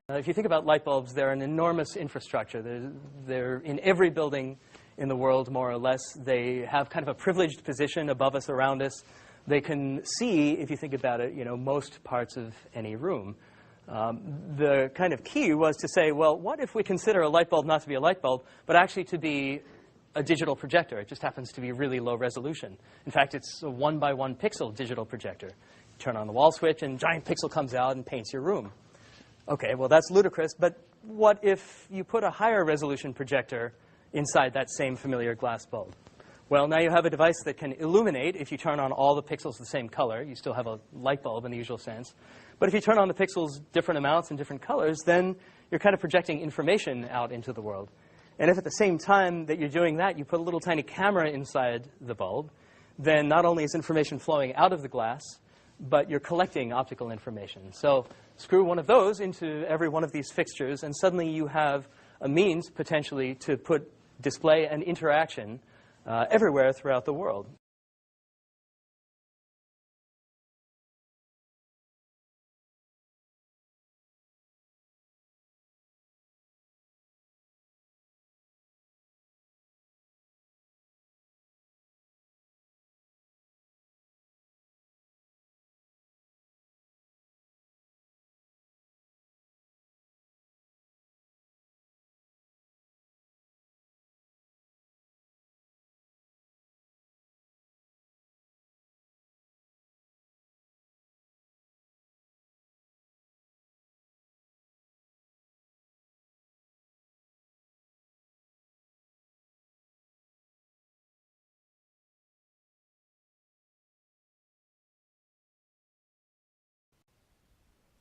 If you think about light bulbs, they're an enormous infrastructure. They're in every building in the world, more or less. They have kind of a privileged position above us, around us. They can see, if you think about it, most parts of any room. The kind of key was to say, well, what if we consider a light bulb not to be a light bulb, but actually to be a digital projector? It just happens to be really low resolution. In fact, it's a 1 by 1 pixel digital projector. You turn on the wall switch, and a giant pixel comes out and paints your room. Okay, well, that's ludicrous, but what if you put a higher resolution projector inside that same familiar glass bulb? Well, now you have a device that can illuminate. If you turn on all the pixels the same color, you still have a light bulb in the usual sense. But if you turn on the pixels different amounts and different colors, then you're kind of projecting information out into the world. And if at the same time that you're doing that, you put a little tiny camera inside the bulb, then not only is information flowing out of the glass, but you're collecting optical information. So screw one of those into every one of these fixtures, and suddenly you have a means, potentially, to put display and interaction everywhere throughout the world.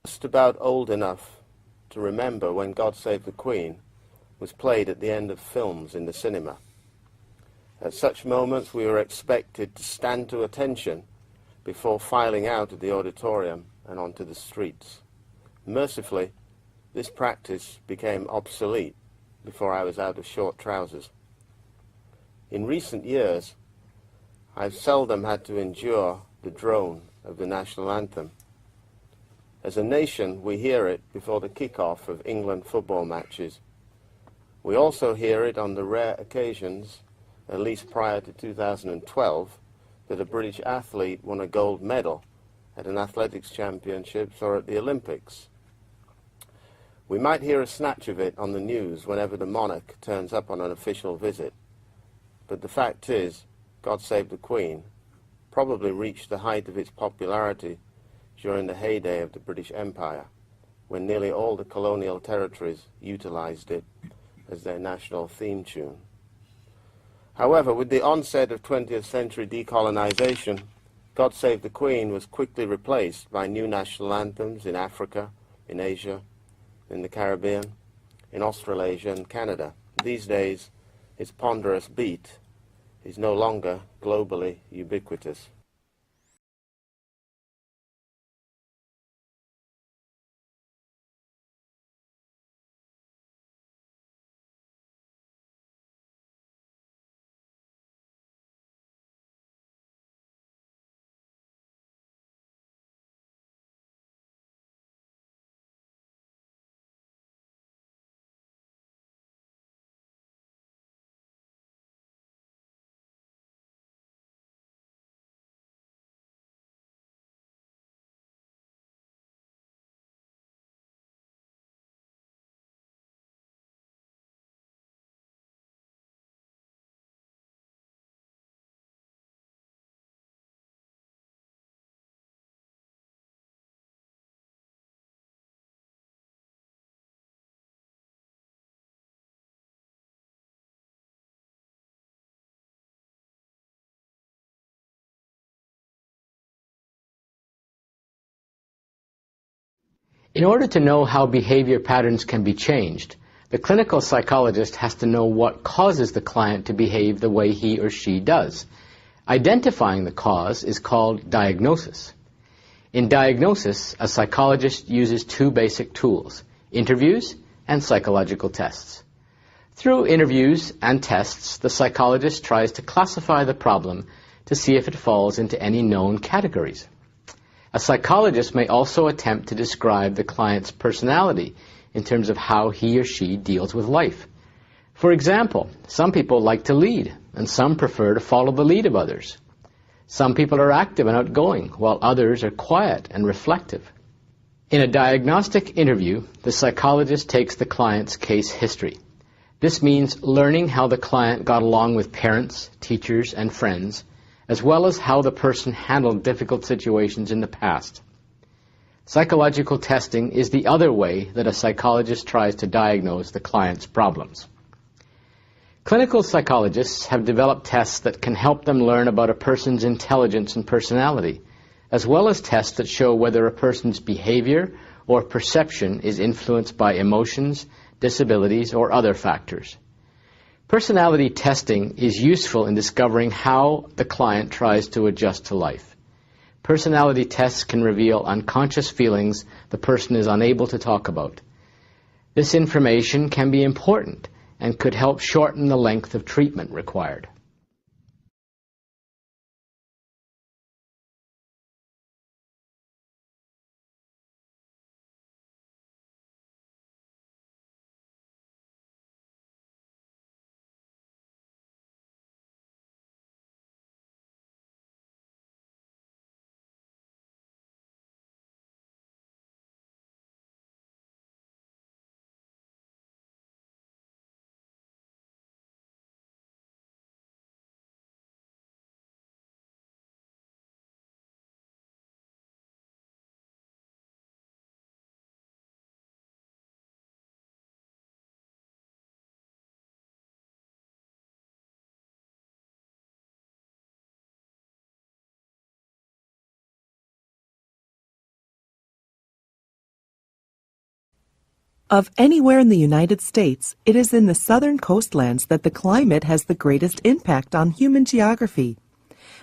Just about old enough to remember when God Save the Queen was played at the end of films in the cinema. At such moments we were expected to stand to attention before filing out of the auditorium and onto the streets. Mercifully, this practice became obsolete before I was out of short trousers. In recent years, I've seldom had to endure the drone of the national anthem. As a nation, we hear it before the kick-off of England football matches. We also hear it on the rare occasions, at least prior to 2012, that a British athlete won a gold medal at an athletics championships or at the Olympics. We might hear a snatch of it on the news whenever the monarch turns up on an official visit. But the fact is, God Save the Queen probably reached the height of its popularity during the heyday of the British Empire, when nearly all the colonial territories utilized it as their national theme tune. However, with the onset of 20th century decolonization, God Save the Queen was quickly replaced by new national anthems in Africa, in Asia, in the Caribbean, in Australasia and Canada. These days, its ponderous beat is no longer globally ubiquitous. In order to know how behavior patterns can be changed, the clinical psychologist has to know what causes the client to behave the way he or she does. Identifying the cause is called diagnosis. In diagnosis, a psychologist uses two basic tools: interviews and psychological tests. Through interviews and tests, the psychologist tries to classify the problem to see if it falls into any known categories. A psychologist may also attempt to describe the client's personality in terms of how he or she deals with life. For example, some people like to lead, and some prefer to follow the lead of others. Some people are active and outgoing, while others are quiet and reflective. In a diagnostic interview, the psychologist takes the client's case history. This means learning how the client got along with parents, teachers, and friends, as well as how the person handled difficult situations in the past. Psychological testing is the other way that a psychologist tries to diagnose the client's problems. Clinical psychologists have developed tests that can help them learn about a person's intelligence and personality, as well as tests that show whether a person's behavior or perception is influenced by emotions, disabilities, or other factors. Personality testing is useful in discovering how the client tries to adjust to life. Personality tests can reveal unconscious feelings the person is unable to talk about. This information can be important and could help shorten the length of treatment required. Of anywhere in the United States, it is in the southern coastlands that the climate has the greatest impact on human geography.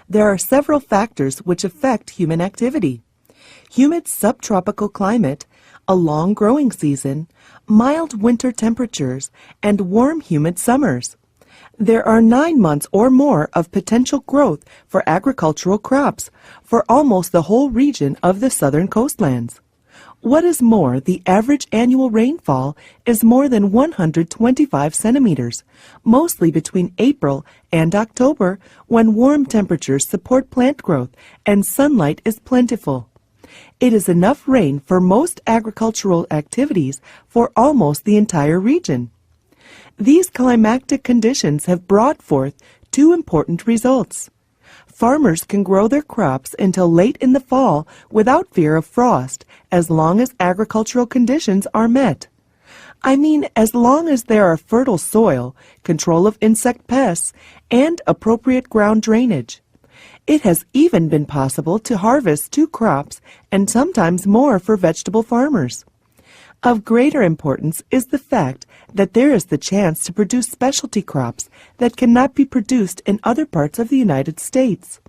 There are several factors which affect human activity: humid subtropical climate, a long growing season, mild winter temperatures, and warm humid summers. There are 9 months or more of potential growth for agricultural crops for almost the whole region of the southern coastlands. What is more, the average annual rainfall is more than 125 centimeters, mostly between April and October, when warm temperatures support plant growth and sunlight is plentiful. It is enough rain for most agricultural activities for almost the entire region. These climatic conditions have brought forth 2 important results. Farmers can grow their crops until late in the fall without fear of frost, as long as agricultural conditions are met. I mean, as long as there are fertile soil, control of insect pests, and appropriate ground drainage. It has even been possible to harvest 2 crops and sometimes more for vegetable farmers. Of greater importance is the fact that there is the chance to produce specialty crops that cannot be produced in other parts of the United States.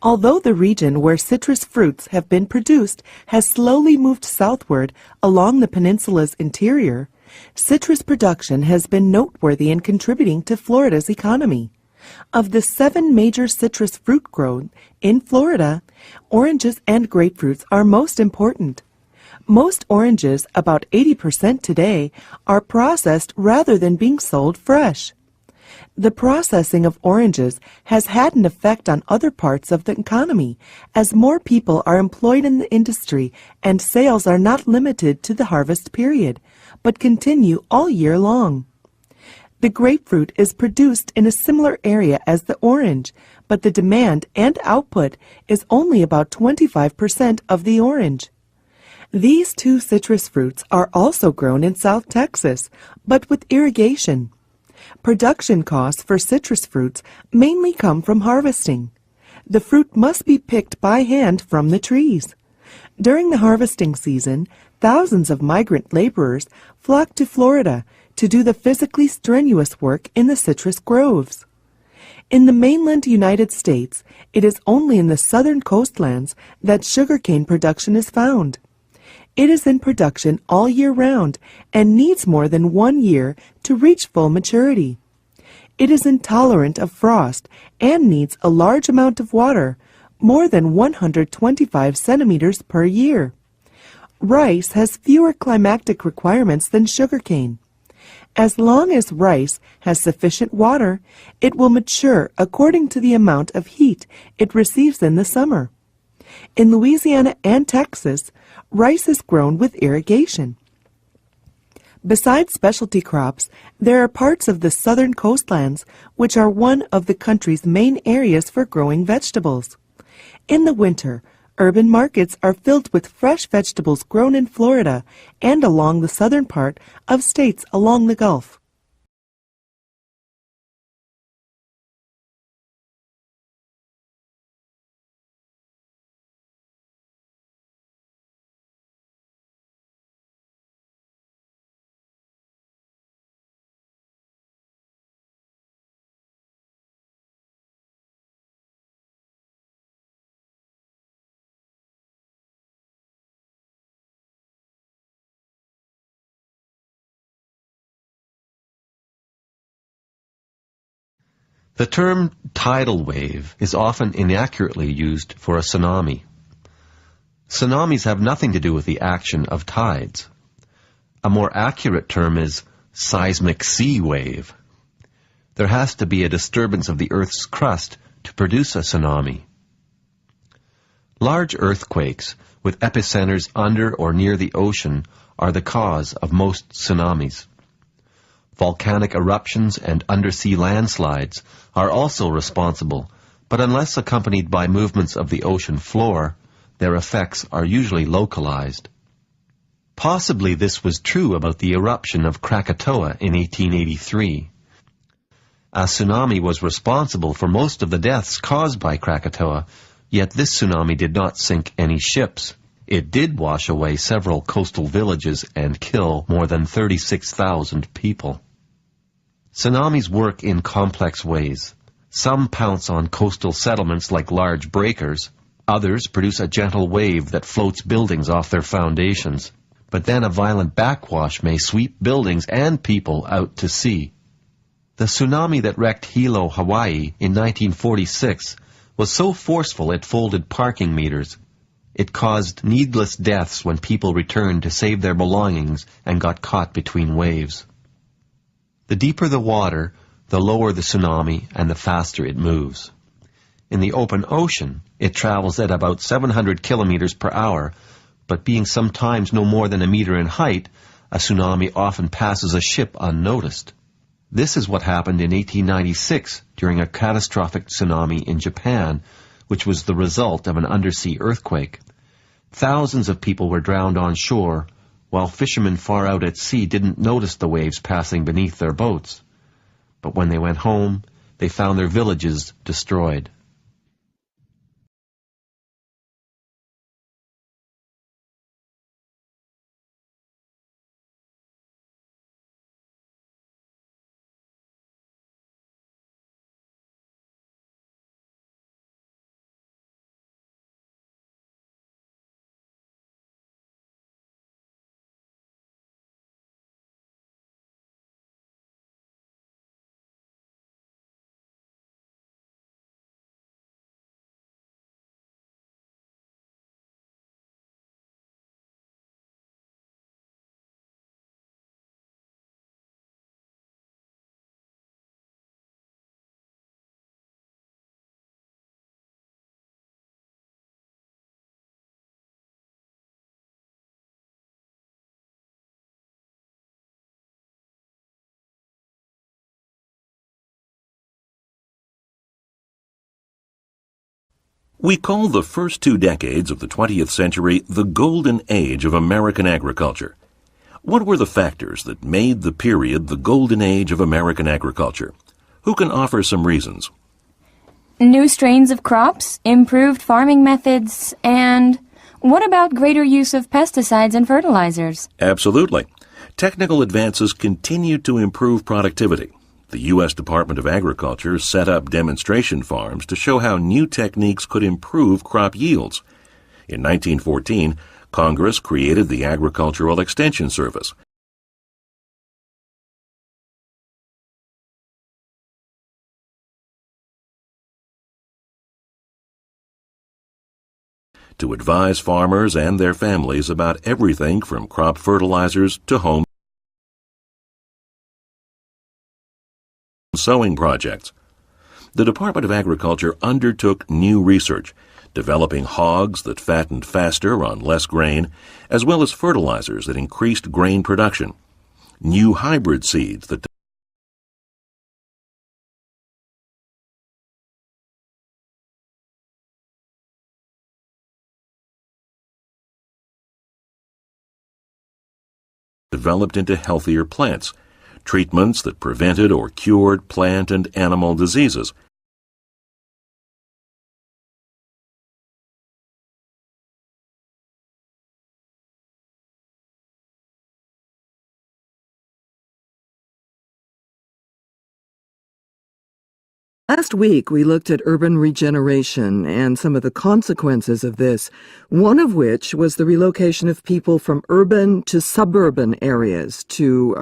Although the region where citrus fruits have been produced has slowly moved southward along the peninsula's interior, citrus production has been noteworthy in contributing to Florida's economy. Of the 7 major citrus fruit grown in Florida, oranges and grapefruits are most important. Most oranges, about 80% today, are processed rather than being sold fresh. The processing of oranges has had an effect on other parts of the economy, as more people are employed in the industry and sales are not limited to the harvest period, but continue all year long. The grapefruit is produced in a similar area as the orange, but the demand and output is only about 25% of the orange. These 2 citrus fruits are also grown in South Texas, but with irrigation. Production costs for citrus fruits mainly come from harvesting. The fruit must be picked by hand from the trees. During the harvesting season, thousands of migrant laborers flock to Florida to do the physically strenuous work in the citrus groves. In the mainland United States, it is only in the southern coastlands that sugarcane production is found. It is in production all year round and needs more than 1 year to reach full maturity. It is intolerant of frost and needs a large amount of water, more than 125 centimeters per year. Rice has fewer climactic requirements than sugarcane. As long as rice has sufficient water, it will mature according to the amount of heat it receives in the summer. In Louisiana and Texas, rice is grown with irrigation. Besides specialty crops, there are parts of the southern coastlands which are one of the country's main areas for growing vegetables. In the winter, urban markets are filled with fresh vegetables grown in Florida and along the southern part of states along the Gulf. The term tidal wave is often inaccurately used for a tsunami. Tsunamis have nothing to do with the action of tides. A more accurate term is seismic sea wave. There has to be a disturbance of the Earth's crust to produce a tsunami. Large earthquakes with epicenters under or near the ocean are the cause of most tsunamis. Volcanic eruptions and undersea landslides are also responsible, but unless accompanied by movements of the ocean floor, their effects are usually localized. Possibly this was true about the eruption of Krakatoa in 1883. A tsunami was responsible for most of the deaths caused by Krakatoa, yet this tsunami did not sink any ships. It did wash away several coastal villages and kill more than 36,000 people. Tsunamis work in complex ways. Some pounce on coastal settlements like large breakers. Others produce a gentle wave that floats buildings off their foundations. But then a violent backwash may sweep buildings and people out to sea. The tsunami that wrecked Hilo, Hawaii in 1946 was so forceful it folded parking meters. It caused needless deaths when people returned to save their belongings and got caught between waves. The deeper the water, the lower the tsunami and the faster it moves. In the open ocean, it travels at about 700 kilometers per hour, but being sometimes no more than a meter in height, a tsunami often passes a ship unnoticed. This is what happened in 1896 during a catastrophic tsunami in Japan, which was the result of an undersea earthquake. Thousands of people were drowned on shore, while fishermen far out at sea didn't notice the waves passing beneath their boats. But when they went home, they found their villages destroyed. We call the first 2 decades of the 20th century the golden age of American agriculture. What were the factors that made the period the golden age of American agriculture? Who can offer some reasons? New strains of crops, improved farming methods, and what about greater use of pesticides and fertilizers? Absolutely. Technical advances continued to improve productivity. The U.S. Department of Agriculture set up demonstration farms to show how new techniques could improve crop yields. In 1914, Congress created the Agricultural Extension Service. to advise farmers and their families about everything from crop fertilizers to home sowing projects. The Department of Agriculture undertook new research, developing hogs that fattened faster on less grain, as well as fertilizers that increased grain production, new hybrid seeds that developed into healthier plants, treatments that prevented or cured plant and animal diseases, Last week, we looked at urban regeneration and some of the consequences of this, one of which was the relocation of people from urban to suburban areas to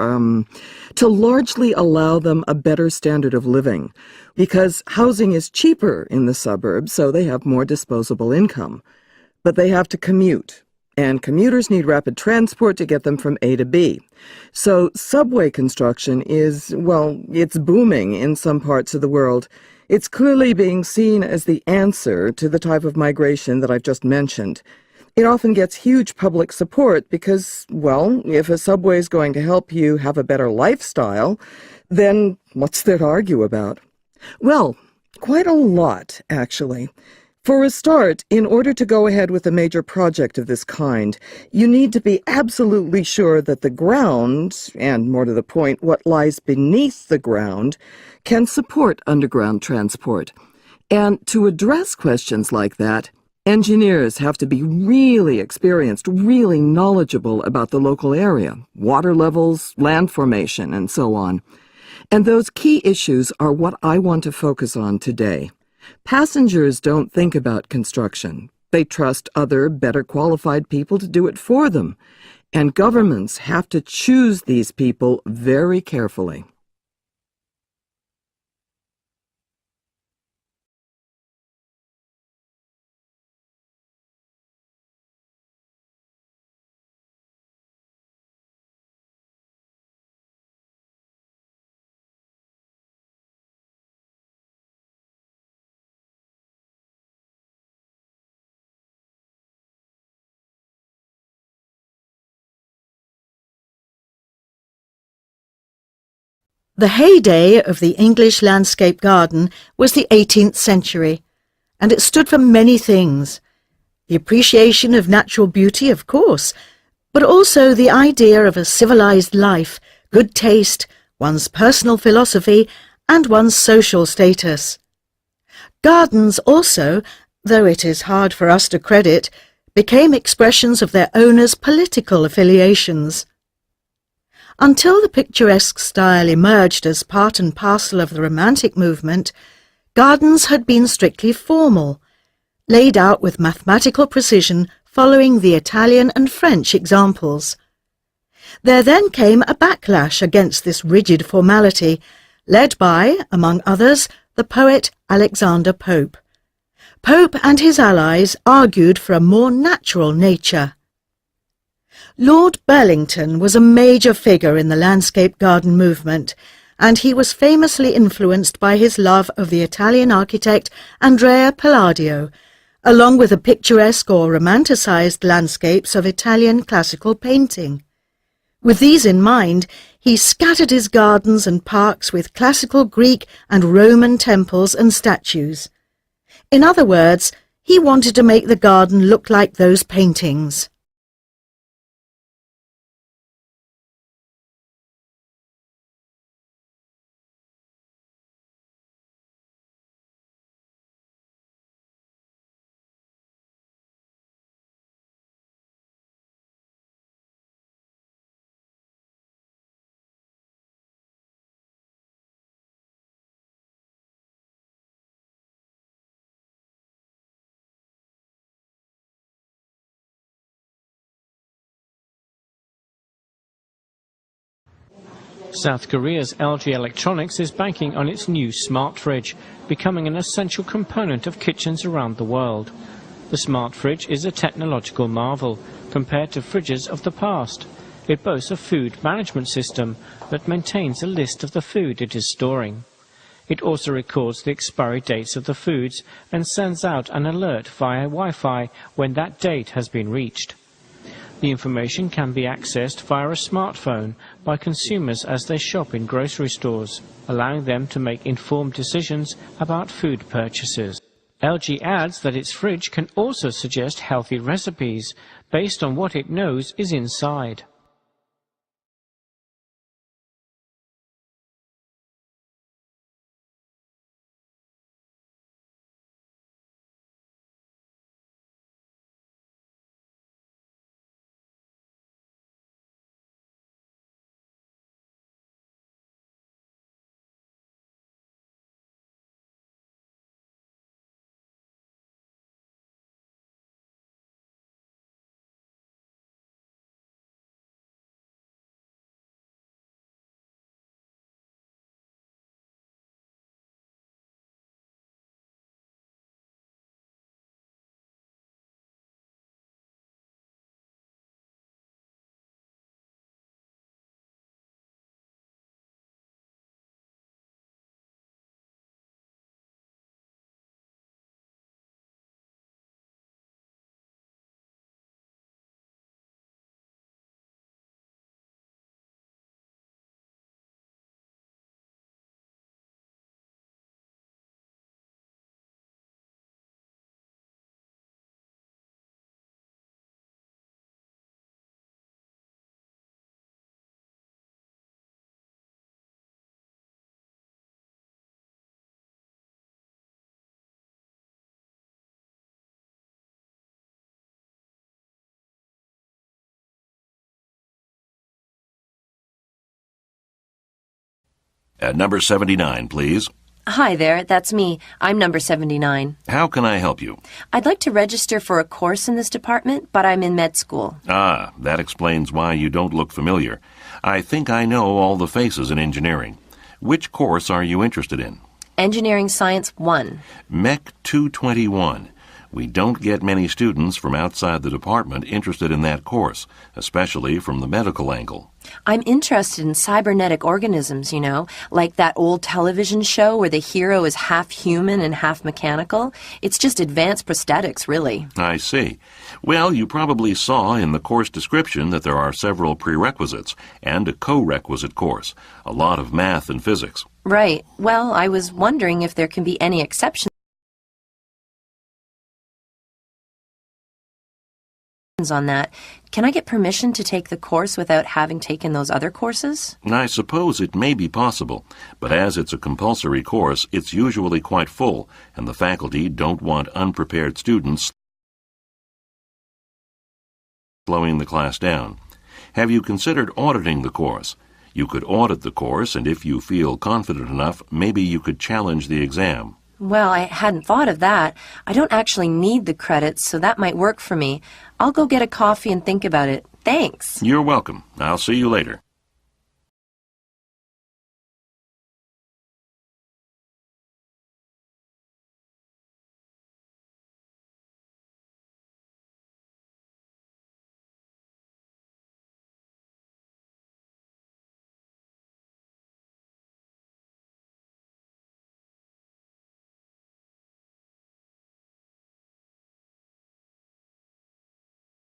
largely allow them a better standard of living, because housing is cheaper in the suburbs, so they have more disposable income. But they have to commute, and commuters need rapid transport to get them from A to B. So subway construction is, well, it's booming in some parts of the world. It's clearly being seen as the answer to the type of migration that I've just mentioned. It often gets huge public support because, well, if a subway is going to help you have a better lifestyle, then what's there to argue about? Well, quite a lot, actually. For a start, in order to go ahead with a major project of this kind, you need to be absolutely sure that the ground, and more to the point, what lies beneath the ground, can support underground transport. And to address questions like that, engineers have to be really experienced, really knowledgeable about the local area, water levels, land formation, and so on. And those key issues are what I want to focus on today. Passengers don't think about construction. They trust other, better qualified people to do it for them. And governments have to choose these people very carefully. The heyday of the English landscape garden was the 18th century, and it stood for many things. The appreciation of natural beauty, of course, but also the idea of a civilized life, good taste, one's personal philosophy, and one's social status. Gardens also, though it is hard for us to credit, became expressions of their owners' political affiliations. Until the picturesque style emerged as part and parcel of the Romantic movement, gardens had been strictly formal, laid out with mathematical precision following the Italian and French examples. There then came a backlash against this rigid formality, led by, among others, the poet Alexander Pope. Pope and his allies argued for a more natural nature. Lord Burlington was a major figure in the landscape garden movement, and he was famously influenced by his love of the Italian architect Andrea Palladio, along with the picturesque or romanticized landscapes of Italian classical painting. With these in mind, he scattered his gardens and parks with classical Greek and Roman temples and statues. In other words, he wanted to make the garden look like those paintings. South Korea's LG Electronics is banking on its new smart fridge, becoming an essential component of kitchens around the world. The smart fridge is a technological marvel compared to fridges of the past. It boasts a food management system that maintains a list of the food it is storing. It also records the expiry dates of the foods and sends out an alert via Wi-Fi when that date has been reached. The information can be accessed via a smartphone by consumers as they shop in grocery stores, allowing them to make informed decisions about food purchases. LG adds that its fridge can also suggest healthy recipes based on what it knows is inside. At number 79, please. Hi there, that's me. I'm number 79. How can I help you? I'd like to register for a course in this department, but I'm in med school. Ah, that explains why you don't look familiar. I think I know all the faces in engineering. Which course are you interested in? Engineering Science 1. Mech 221. We don't get many students from outside the department interested in that course, especially from the medical angle. I'm interested in cybernetic organisms, you know, like that old television show where the hero is half human and half mechanical. It's just advanced prosthetics, really. I see. Well, you probably saw in the course description that there are several prerequisites and a co-requisite course, a lot of math and physics. Right. Well, I was wondering if there can be any exceptions on that. Can I get permission to take the course without having taken those other courses? I suppose it may be possible, but as it's a compulsory course, it's usually quite full, and the faculty don't want unprepared students slowing the class down. Have you considered auditing the course? You could audit the course, and if you feel confident enough, maybe you could challenge the exam. Well, I hadn't thought of that. I don't actually need the credits, so that might work for me. I'll go get a coffee and think about it. Thanks. You're welcome. I'll see you later.